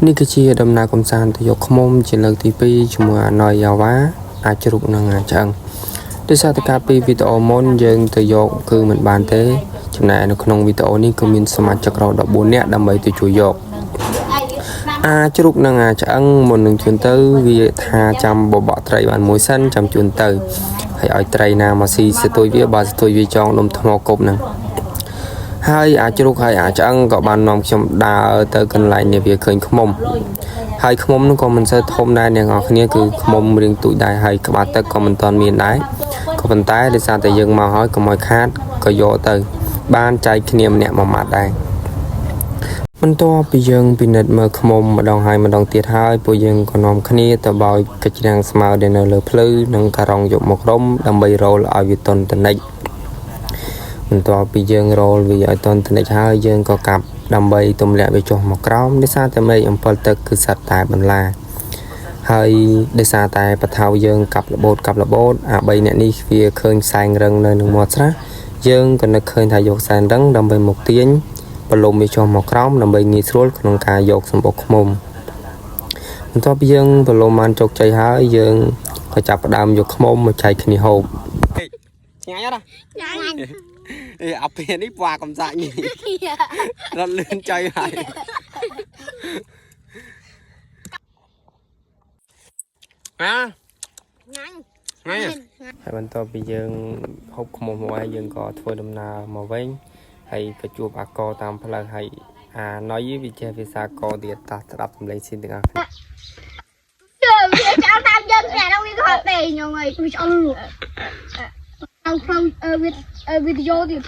នេះគឺជាដំណើរកំសាន្តទៅយកឃ្មុំជាលើកទី2ជាមួយអាណយយ៉ាវ៉ាអាចជ្រូកនិងអាចឆ្អឹងដោយសារតែការពីវីដេអូមុនយើងទៅយកគឺមិនបានទេចំណែកនៅក្នុងវីដេអូនេះក៏មានសមាជិករហូត14នាក់ដើម្បីទៅជួយយកអាចជ្រូកនិងអាចឆ្អឹងមុននឹងជូនទៅវាថាចាំបបកត្រីបានមួយសិនចាំជូនទៅហើយឲ្យត្រីណាមកស៊ីស្ទួយវាបើស្ទួយវាចងដុំថ្មគប់ហ្នឹងហើយអាចជ្រូកហើយអាចឆ្អឹងក៏បាននាំខ្ញុំដើរទៅកន្លែងនេះវាឃើញឃ្មុំហើយឃ្មុំនោះក៏មិនសូវធំដែរអ្នកនរគ្នាគឺឃ្មុំរៀងទូចដែរហើយក្បាលទឹកក៏មិនទាន់មានដែរក៏ប៉ុន្តែដោយសារតែយើងមកហើយកុំឲ្យខាតក៏យកទៅបានចែកគ្នាម្នាក់មួយម៉ាត់ដែរបន្ទាប់ពីយើងពិនិត្យមើលឃ្មុំម្ដងហើយម្ដងទៀតហើយពួកយើងក៏នាំគ្នាទៅបោចកាច់រាំងស្មៅដែលនៅលើភ្លៅនិងការ៉ុងយកមករុំដើម្បីរោលឲ្យវាទន់តនិចបន្ទាប់ពីយើងរោលវាឲ្យទន់តនិចហើយយើងក៏កាប់ដើម្បីទម្លាក់វាចុះមកក្រោមដោយសារតែមេឃអំពិលទឹកគឺសត្វតែបន្លាហើយដោយសារតែបថៅយើងកាប់របូតអា3អ្នកនេះវាឃើញសែងរឹងនៅនឹងមាត់ស្រះយើងក៏នឹកឃើញថាយកសែងរឹងដើម្បីមកទាញបលុំវាចុះមកក្រោមដើម្បីងាយស្រួលក្នុងការយកសម្បុកឃ្មុំបន្ទាប់ពីយើងបលុំបានជោគជ័យហើយយើងក៏ចាប់ផ្ដើមយកឃ្មុំមកចែកគ្នាហូបឆ្ងាញ់អត់ឆ្ងាញ់អាពេលនេះပွာកំសាច់នេះរត់លឿនចៃហើយហើយបន្ទាប់ពីយើងហូបឃ្មុំមកហើយយើងក៏ធ្វើដំណើរមកវិញហើយក៏ជួបអាកតាមផ្លូវហើយអាណយវាចេះភាសាកទៀតតាស្ដាប់សំឡេងស៊ីទាំងអស់គ្នាវាចោលតាមយើងតែដល់វាខកទេខ្ញុំអើយវាឆ្អល់លក់เอาក្នុងវីដេអូទៀត